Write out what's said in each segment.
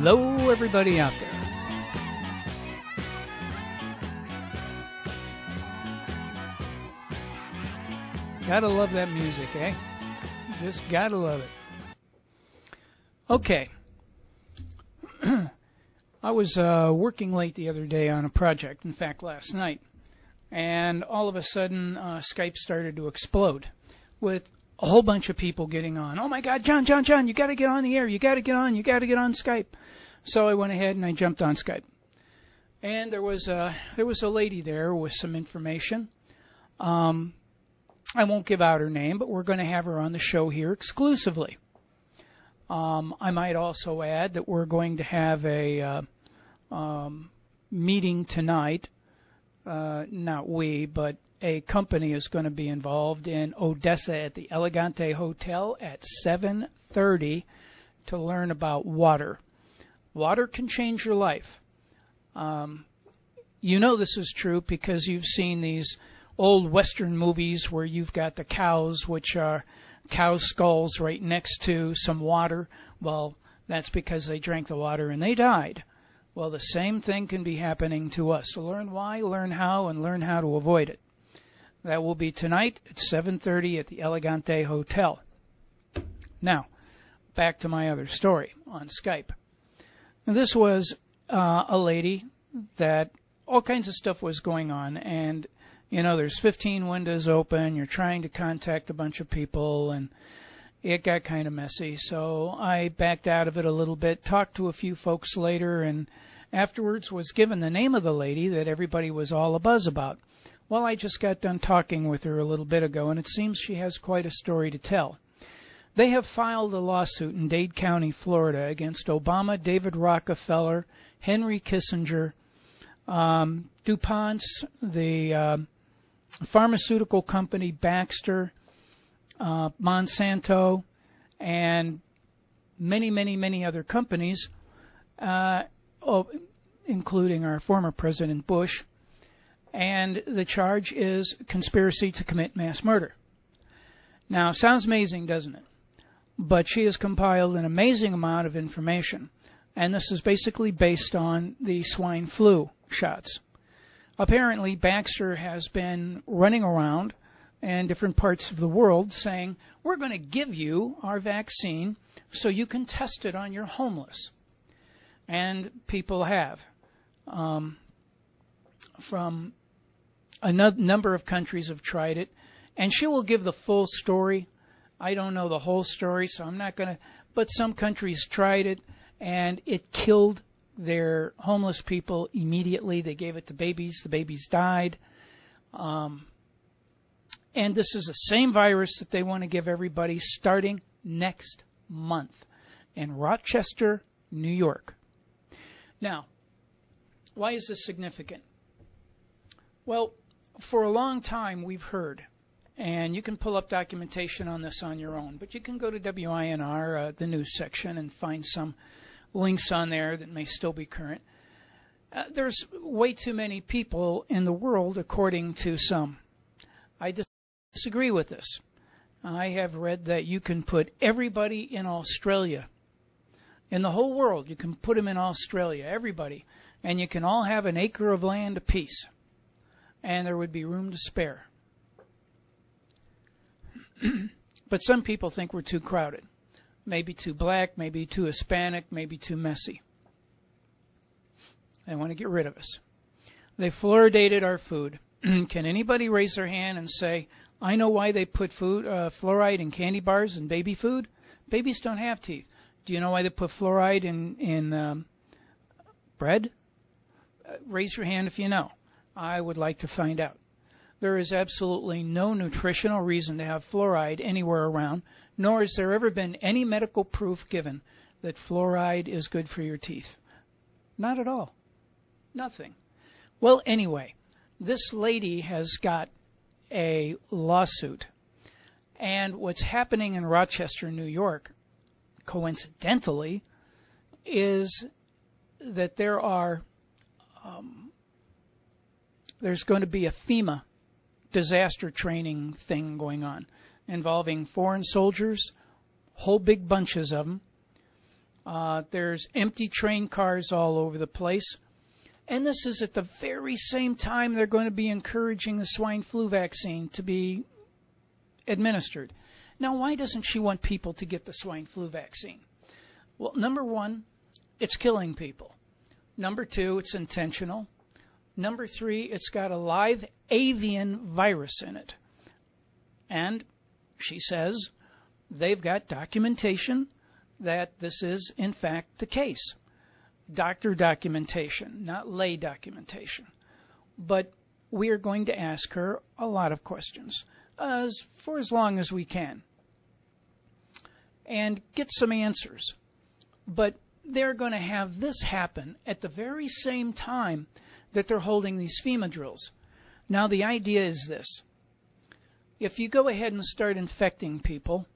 Hello, everybody out there. Gotta love that music, eh? Just gotta love it. Okay. I was working late the other day on a project, in fact, last night, and all of a sudden Skype started to explode with a whole bunch of people getting on. Oh my God, John, you gotta get on the air. You gotta get on Skype. So I went ahead and I jumped on Skype. And there was a lady there with some information. I won't give out her name, but we're going to have her on the show here exclusively. I might also add that we're going to have a meeting tonight. Not we, but a company is going to be involved in Odessa at the Elegante Hotel at 7:30 to learn about water. Water can change your life. You know this is true because you've seen these old Western movies where you've got the cows, which are cow skulls right next to some water. Well, that's because they drank the water and they died. Well, the same thing can be happening to us. So learn why, learn how, and learn how to avoid it. That will be tonight at 7:30 at the Elegante Hotel. Now, back to my other story on Skype. Now, this was a lady that all kinds of stuff was going on, and you know, there's 15 windows open, you're trying to contact a bunch of people, and it got kind of messy. So I backed out of it a little bit, talked to a few folks later, and afterwards was given the name of the lady that everybody was all abuzz about. Well, I just got done talking with her a little bit ago, and it seems she has quite a story to tell. They have filed a lawsuit in Dade County, Florida, against Obama, David Rockefeller, Henry Kissinger, DuPont's, the pharmaceutical company Baxter, Monsanto, and many other companies, including our former President Bush. And the charge is conspiracy to commit mass murder. Now, sounds amazing, doesn't it? But she has compiled an amazing amount of information, and this is basically based on the swine flu shots. Apparently, Baxter has been running around in different parts of the world saying, we're going to give you our vaccine so you can test it on your homeless. And people have. From a number of countries have tried it, and she will give the full story. I don't know the whole story, so I'm not going to, but some countries tried it, and it killed their homeless people immediately. They gave it to babies. The babies died. And this is the same virus that they want to give everybody starting next month in Rochester, New York. Now, why is this significant? Well, for a long time we've heard, and you can pull up documentation on this on your own, but you can go to WINR, the news section, and find some links on there that may still be current. There's way too many people in the world, according to some. I disagree with this. I have read that you can put everybody in Australia, in the whole world, you can put them in Australia, everybody, and you can all have an acre of land apiece, and there would be room to spare. But some people think we're too crowded. Maybe too black, maybe too Hispanic, maybe too messy. They want to get rid of us. They fluoridated our food. Can anybody raise their hand and say, I know why they put fluoride in candy bars and baby food? Babies don't have teeth. Do you know why they put fluoride in bread? Raise your hand if you know. I would like to find out. There is absolutely no nutritional reason to have fluoride anywhere around, nor has there ever been any medical proof given that fluoride is good for your teeth. Not at all. Nothing. Well, anyway, this lady has got a lawsuit. And what's happening in Rochester, New York, coincidentally, is that there's going to be a FEMA disaster training thing going on involving foreign soldiers, whole big bunches of them, There's empty train cars all over the place. And this is at the very same time they're going to be encouraging the swine flu vaccine to be administered. Now, why doesn't she want people to get the swine flu vaccine? Well, number one, it's killing people. Number two, it's intentional. Number three, it's got a live avian virus in it. And she says they've got documentation that this is, in fact, the case. Doctor documentation, not lay documentation. But we are going to ask her a lot of questions for as long as we can and get some answers. But they're going to have this happen at the very same time that they're holding these FEMA drills. Now, the idea is this. If you go ahead and start infecting people,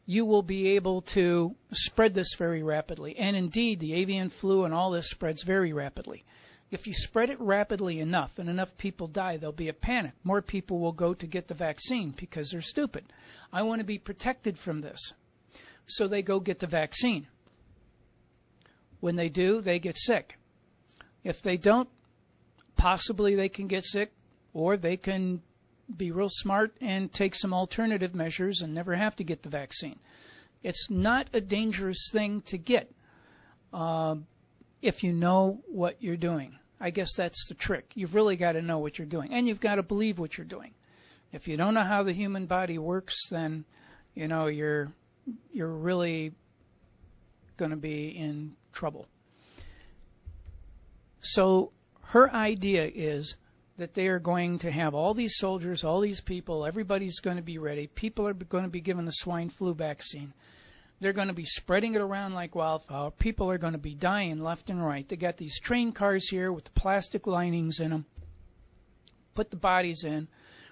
you will be able to spread this very rapidly. And indeed, the avian flu and all this spreads very rapidly. If you spread it rapidly enough and enough people die, there'll be a panic. More people will go to get the vaccine because they're stupid. I want to be protected from this. So they go get the vaccine. When they do, they get sick. If they don't, possibly they can get sick, or they can be real smart and take some alternative measures and never have to get the vaccine. It's not a dangerous thing to get if you know what you're doing. I guess that's the trick. You've really got to know what you're doing, and you've got to believe what you're doing. If you don't know how the human body works, then you're really going to be in trouble. So her idea is that they are going to have all these soldiers, all these people, everybody's going to be ready. People are going to be given the swine flu vaccine. They're going to be spreading it around like wildfire. People are going to be dying left and right. They got these train cars here with the plastic linings in them. Put the bodies in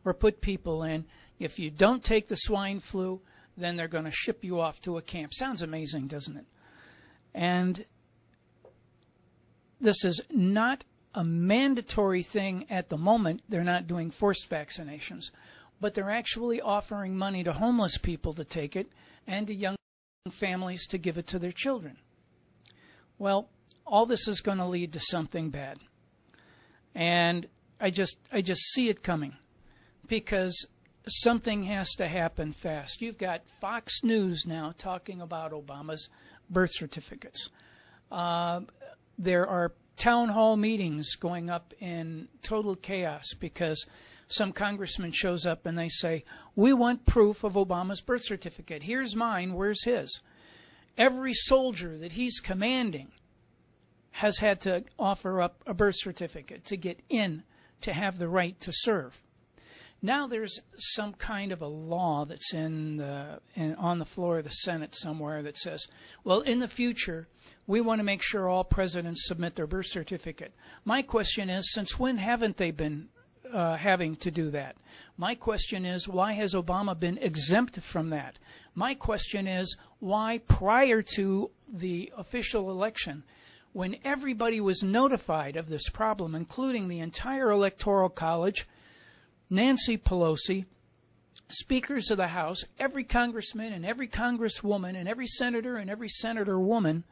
or put people in. If you don't take the swine flu, then they're going to ship you off to a camp. Sounds amazing, doesn't it? And this is not a mandatory thing at the moment. They're not doing forced vaccinations, but they're actually offering money to homeless people to take it and to young families to give it to their children. Well, all this is going to lead to something bad. And I just see it coming because something has to happen fast. You've got Fox News now talking about Obama's birth certificates. There are town hall meetings going up in total chaos because some congressman shows up and they say, we want proof of Obama's birth certificate. Here's mine. Where's his? Every soldier that he's commanding has had to offer up a birth certificate to get in to have the right to serve. Now there's some kind of a law that's on the floor of the Senate somewhere that says, well, in the future, we want to make sure all presidents submit their birth certificate. My question is, since when haven't they been having to do that? My question is, why has Obama been exempt from that? My question is, why prior to the official election, when everybody was notified of this problem, including the entire Electoral College, Nancy Pelosi, speakers of the House, every congressman and every congresswoman and every senator and every senatorwoman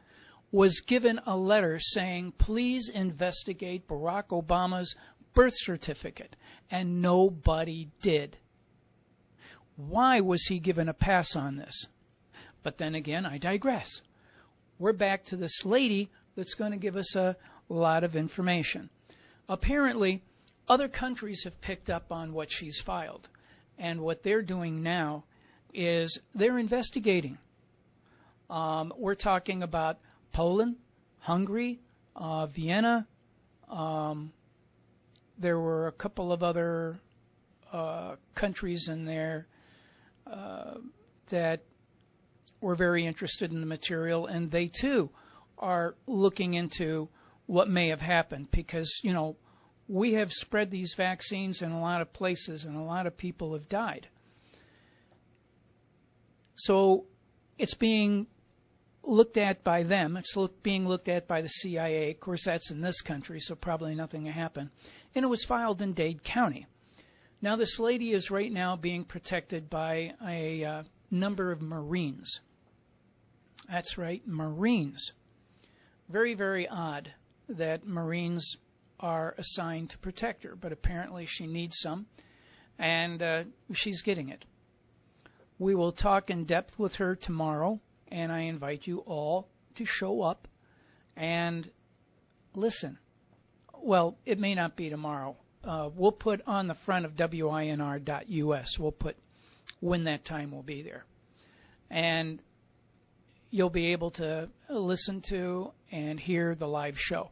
was given a letter saying, please investigate Barack Obama's birth certificate. And nobody did. Why was he given a pass on this? But then again, I digress. We're back to this lady that's going to give us a lot of information. Apparently, other countries have picked up on what she's filed. And what they're doing now is they're investigating. We're talking about Poland, Hungary, Vienna. There were a couple of other countries in there that were very interested in the material, and they too are looking into what may have happened because, we have spread these vaccines in a lot of places and a lot of people have died. So it's being looked at by them. It's being looked at by the CIA. Of course, that's in this country, so probably nothing will happen. And it was filed in Dade County. Now, this lady is right now being protected by a number of Marines. That's right, Marines. Very, very odd that Marines are assigned to protect her, but apparently she needs some, and she's getting it. We will talk in depth with her tomorrow, and I invite you all to show up and listen. Well, it may not be tomorrow. We'll put on the front of winr.us, we'll put when that time will be there. And you'll be able to listen to and hear the live show.